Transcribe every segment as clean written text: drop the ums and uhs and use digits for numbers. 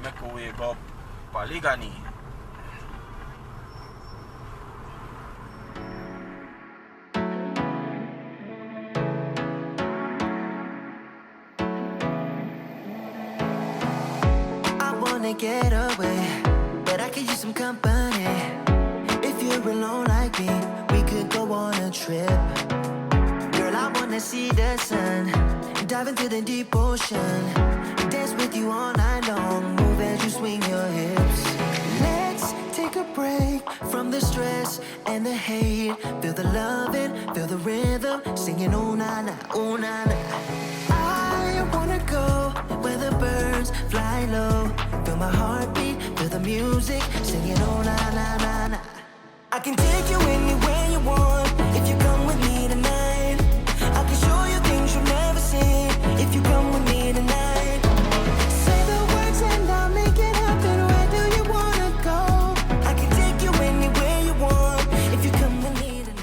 make a way go for Liguanea. I wanna get away, but I could use some company. If you're alone like me, we could go on a trip. Girl, I wanna see the sun, dive into the deep ocean, dance with you all night long, move as you swing your hips. Let's take a break from the stress and the hate. Feel the loving, feel the rhythm, singing oh na na, oh na na. I wanna go where the birds fly low, feel my heartbeat, feel the music, singing oh na na na na. I can take you anywhere you want if you come with me tonight. I can show you things you've never seen if you come with me tonight. Say the words and I'll make it happen. Where do you wanna go? I can take you anywhere you want if you come with me tonight.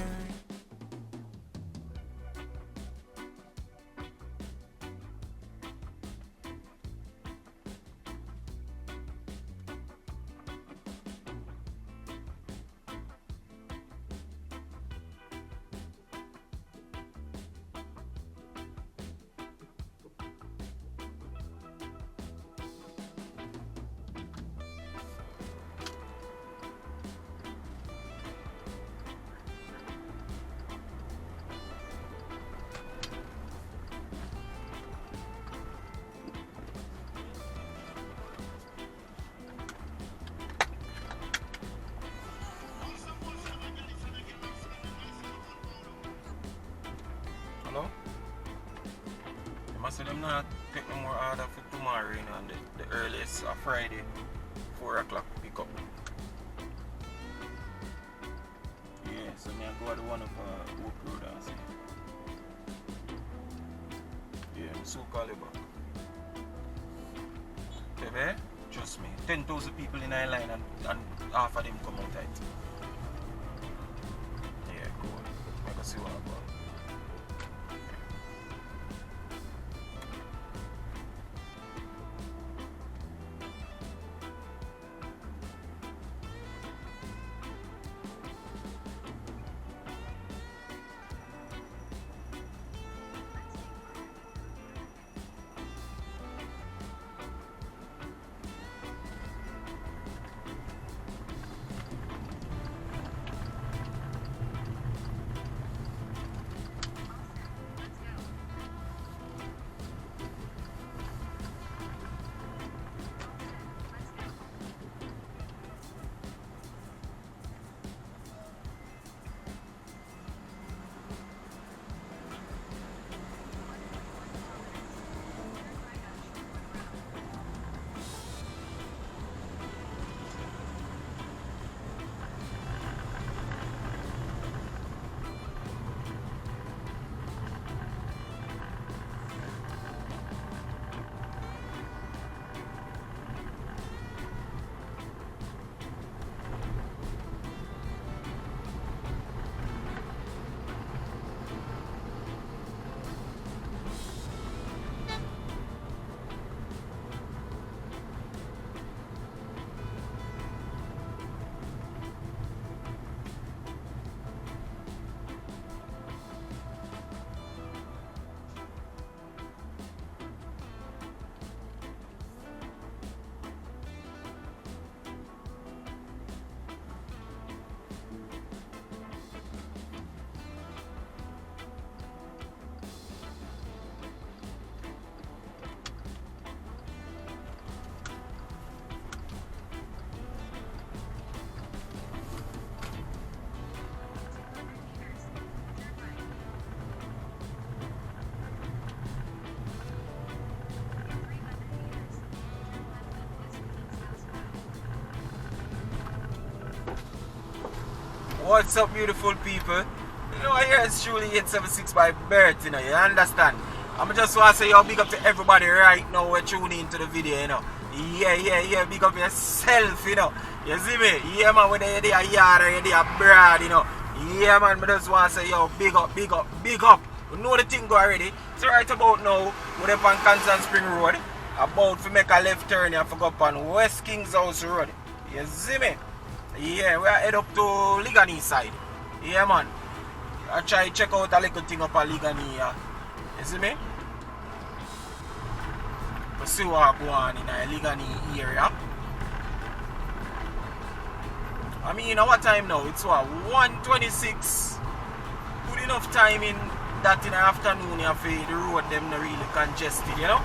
Hello? You must say them not take no more order for tomorrow, you know, and the earliest of Friday, 4 o'clock pick up. Yeah, so me I go to the one of Oak Road and say. Yeah, so call you back. Baby, trust me, 10,000 people in our line and half of them come out tight. Yeah, go on. I can see what I'm about. What's up, beautiful people? You know, here it's truly 876 by Bergs, you know, you understand? I'm just want to say, yo, big up to everybody right now we're tuning into the video, you know. Yeah, big up yourself, you know. You see me? Yeah, man, whether you're there yard or you're there abroad, you know. Yeah, man, I just want to say, yo, big up. You know the thing go already. So right about now, we're up on Constant Spring Road. about to make a left turn and go up on West King's House Road. You see me? Yeah, we are head up to Liguanea side. Yeah, man. I try check out a little thing up on Liguanea. You see me? We see what go on in the Liguanea area. I mean, what time now? It's what? 1:26. Good enough time in that in the afternoon you feel the road them not really congested, you know?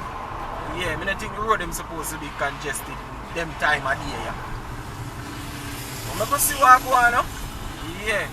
Yeah, I think the road them supposed to be congested them time of day, yeah. I'm going to see what go on now. Yeah.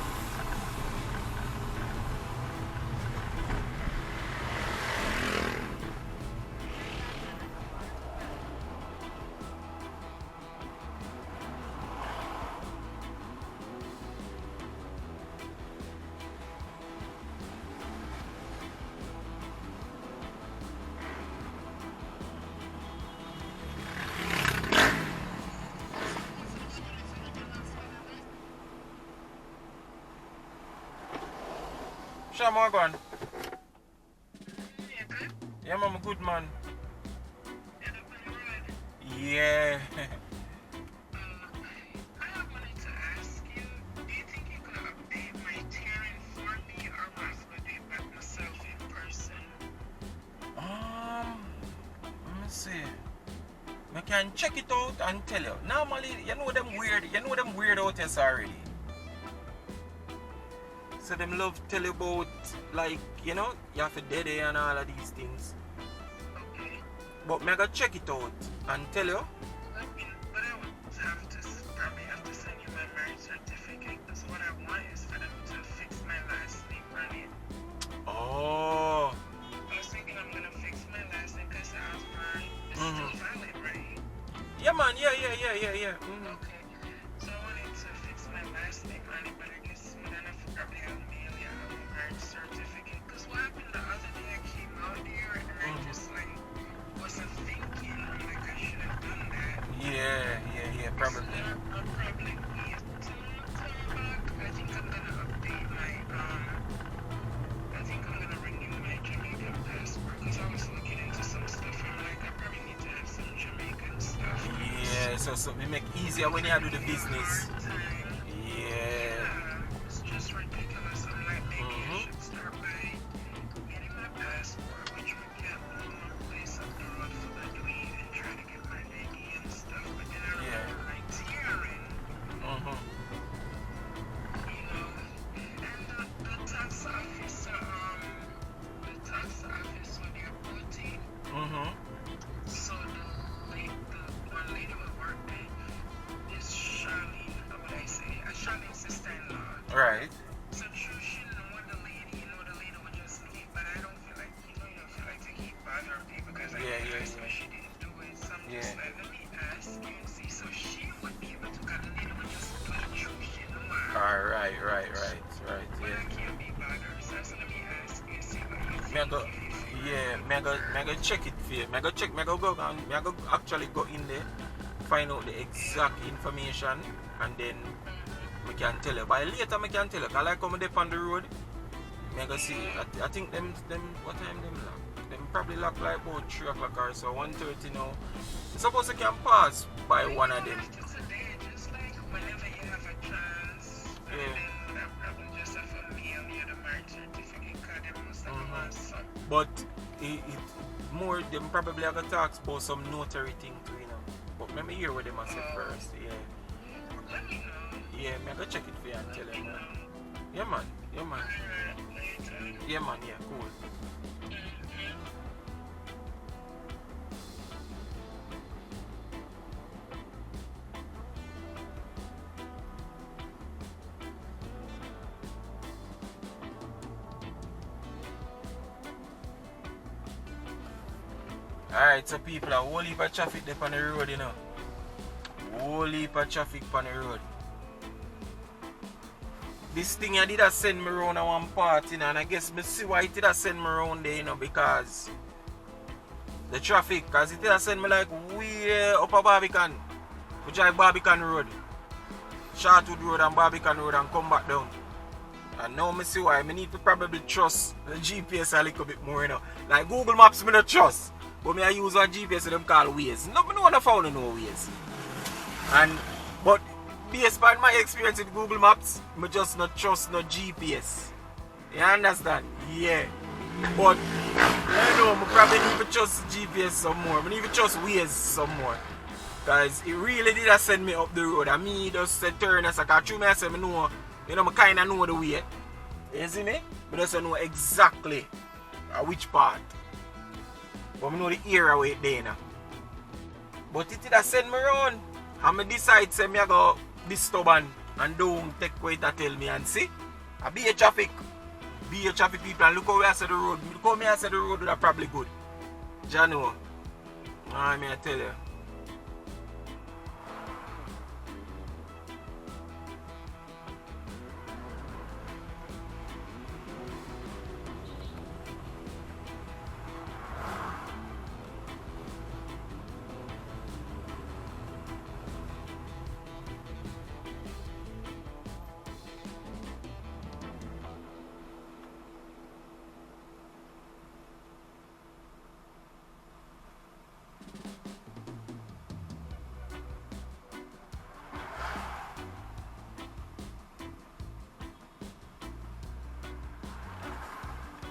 Sham, how gone? Yeah, I'm a good man. Yeah. I wanted to ask you, do you think you could update my tiering for me, or was I going to do it by myself in person? Let me see. I can check it out and tell you. Normally, you know them weird out here already. So them love tell you about, like, you know, you have to dead and all of these things. Okay. But I gotta check it out and tell you. But I would probably have to send you my marriage certificate, because what I want is for them to fix my last name on it. Oh. I was thinking I'm going to fix my last name because I was born. It's still valid, right? Yeah, man. Yeah. Mm-hmm. Okay. So I wanted to fix my last name on it, but I guess we're going to probably have to mail you a marriage certificate. Because what happened the other day, I came out here and I just like wasn't thinking. I'm like, I should have done that. Yeah, probably. So I'll probably wait till I come back. I think I'm going to update my, I think I'm going to renew my Jamaican passport because I was looking into some stuff. I'm like, I probably need to have some Jamaican stuff. Yeah, so we make easier when you do the business. Yeah. It's just ridiculous. I'm like, maybe I should start by getting my passport, which would get me one place up the road for the LiQWYD and try to get my ID and stuff. But then I remember like tiering, you know, and the tax office when you're voting. So the one lady will work there is Charlene, how would I say? Charlene's sister-in-law. Right. So she know the lady would just leave, but I don't feel like, you don't feel like to keep bothering people because I asked her, she didn't do it. So I'm just like, let me ask you and see. So she would be able to, because the lady would just do the truth, she know her. Right. But Yeah. I can't be bothered. So let me ask you and see what you think. Me go check it for you. Me go actually go in there, find out the exact information, and then me can tell you. By later me can tell you. Cause like come up on the road, me go see. I think them what time them lock? Them probably lock like about 3 o'clock or so. 1:30 now. Suppose you can pass by one of them. Today, just like whenever you have a chance, and then I will just have a mail you the marriage certificate because they must have one son. But it more them probably have a talk about some notary thing too, you know. But let me hear what they must say first. Yeah. Let me know. Yeah, me go check it for you and tell you, man. Yeah, man. Later. Yeah, man. Yeah, cool. Alright, so people, a whole heap of traffic there on the road, you know. Whole heap of traffic on the road. This thing I did send me around at one part, you know, and I guess me see why it did send me around there, you know, because the traffic, because it did send me like way up a Barbican. We drive Barbican Road, Shortwood Road and Barbican Road and come back down. And now I see why I need to probably trust the GPS a little bit more, you know. Like Google Maps, I don't trust. But me I use one GPS them call Waze. No, me no found no Waze. But based on my experience with Google Maps, I just not trust no GPS. You understand? Yeah. But I know I probably need to trust GPS some more. I need to trust Waze some more. Because it really did send me up the road. And me just said turn as I can through me I said I know, you know, I kinda know the way. You see me? But I just know exactly which part. But I know the area where it's there now. But it did send me around. And I decide say me I go be stubborn and don't take what it tell me and see. I be a traffic. Be a traffic people and look how I said the road. Look how me I said the road are probably good. Jano. I may tell you.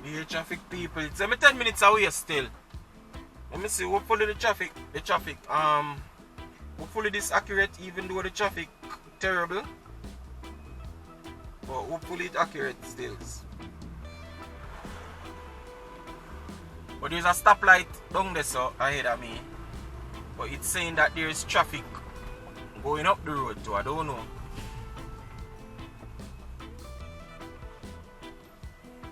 The traffic people, it's 10 minutes away still. Let me see, hopefully the traffic, hopefully this accurate even though the traffic terrible. But hopefully it's accurate still. But there's a stoplight down there so ahead of me. But it's saying that there's traffic going up the road too, I don't know.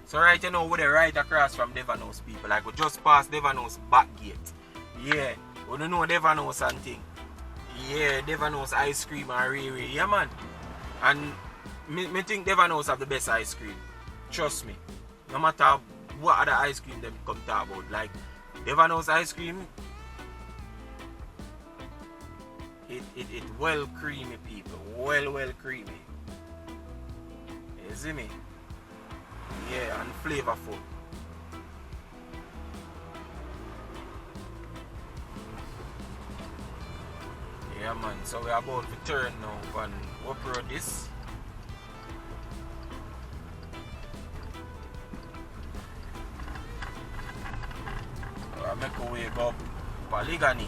So right you know we're right across from Devon House people. Like we just past Devon House back gate. Yeah. We don't know Devon House and thing. Yeah, Devon House ice cream and Ray. Yeah man. And me think Devon House have the best ice cream. Trust me. No matter what other ice cream them come talk about. Like Devon House ice cream. It well creamy people. Well creamy. You see me? Yeah, and flavorful. Yeah man, so we're about to turn now and upload this. I make a way up for Liguanea.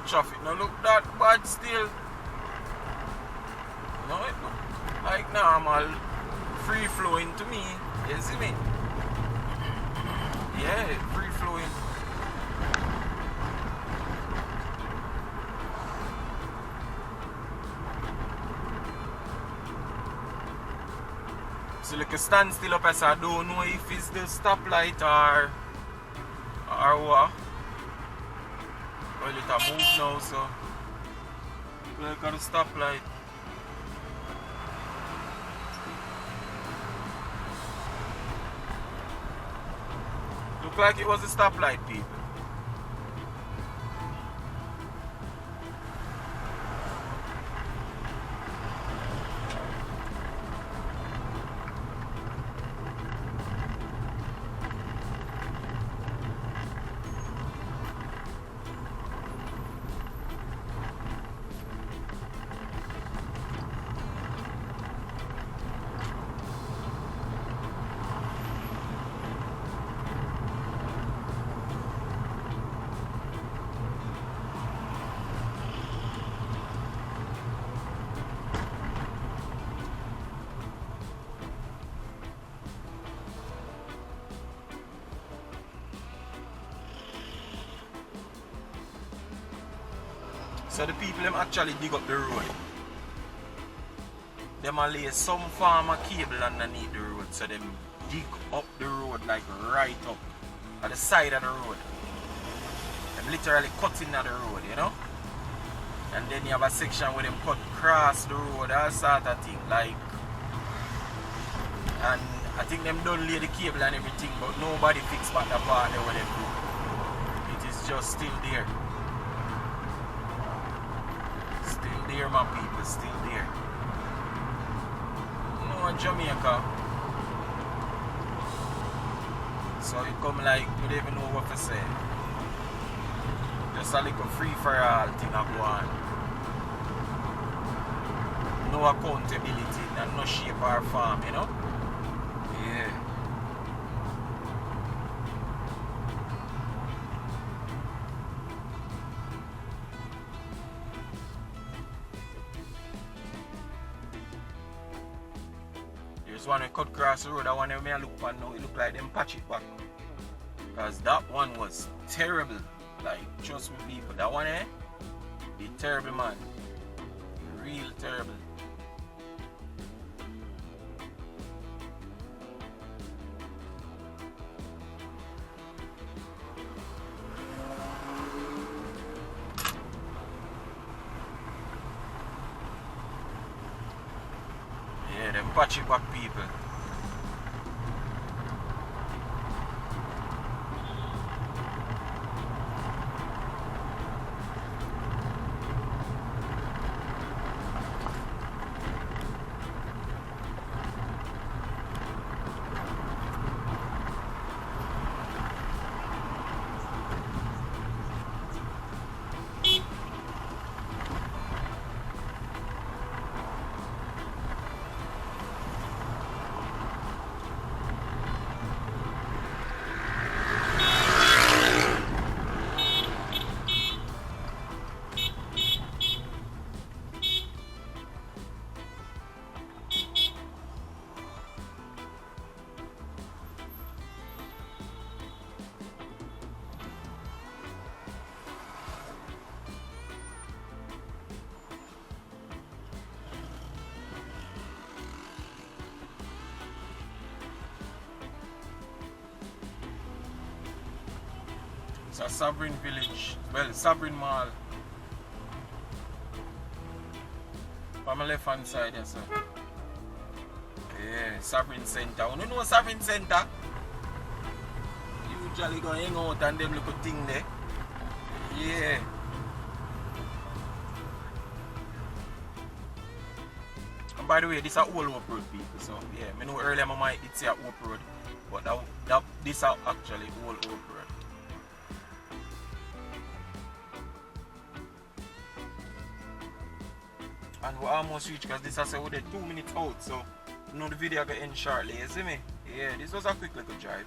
Traffic no look that bad still. No, it look like normal, free flowing to me. You see me? Yeah, free flowing. So like a stand still up as I don't know if it's the stoplight or what. Well, it a move now, so like at the stoplight. Look like it was a stoplight, people. So the people them actually dig up the road. Them a lay some form of cable underneath the road. So them dig up the road like right up at the side of the road. Them literally cutting at the road, you know? And then you have a section where them cut across the road, all sort of thing. Like, and I think them don't lay the cable and everything, but nobody fix back the part there where they do. It is just still there. Still there, my people, still there. No, Jamaica. So it come like, we don't even know what to say. Just a little free for all thing I go on. No accountability and no shape or form, you know? Yeah. There's one we cut across the road, that one I look for now, it look like them patch it back. Because that one was terrible. Like, trust me people, that one be terrible, man. Real terrible. Yeah, them patch it back people. It's a Sovereign Village, well, Sovereign Mall. On my left hand side, yes, sir. Yeah, Sovereign Center. You know Sovereign Center? You usually go hang out and them little thing there. Yeah. And by the way, this is a old Hope Road, people. So, yeah, I know earlier I might say a Hope Road, but this is actually old Hope Road. And we almost reached because this has said we're 2 minutes out, so you know the video will end shortly, you see me? Yeah, this was a quick little drive.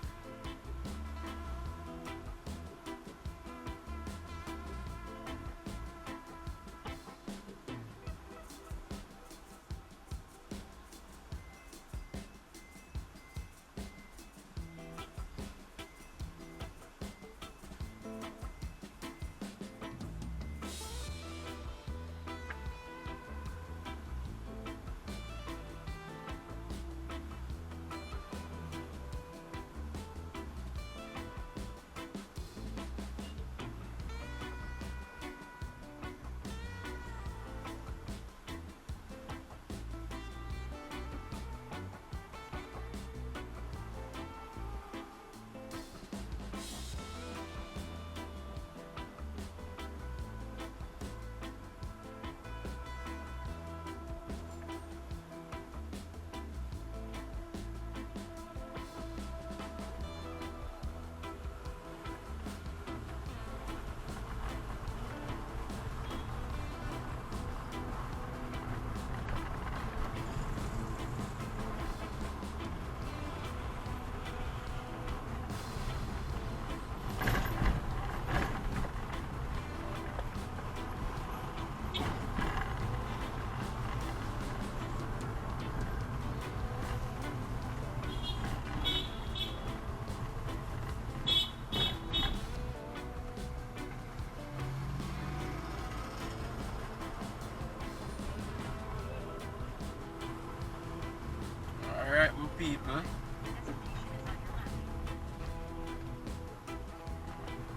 People,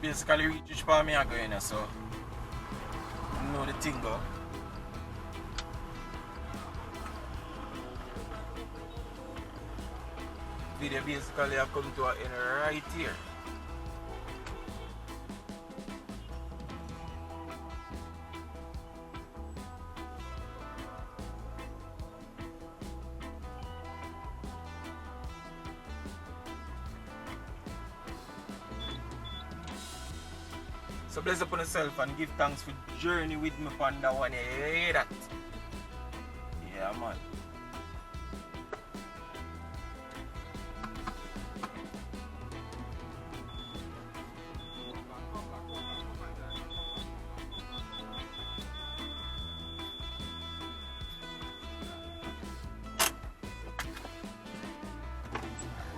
basically reach which part me are going, so you know know the thing go. Video basically have come to an end right here. So bless upon yourself and give thanks for journey with me on that one. You hear that? Yeah, man.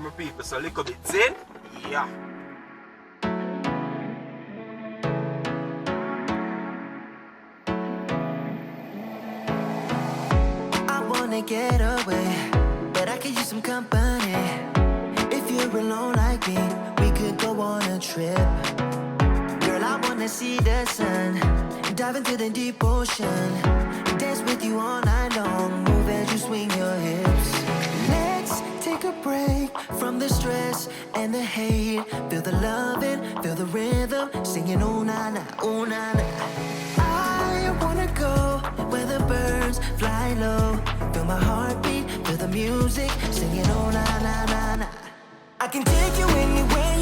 My people, so little bit in. Yeah. Get away, but I could use some company. If you're alone like me, we could go on a trip. Girl, I wanna see the sun, dive into the deep ocean, dance with you all night long, move as you swing your hips. Let's take a break from the stress and the hate. Feel the loving, feel the rhythm, singing oh na na, oh na na. I wanna go where the birds fly low. Feel my heartbeat, feel the music, singing oh na na na na. I can take you anywhere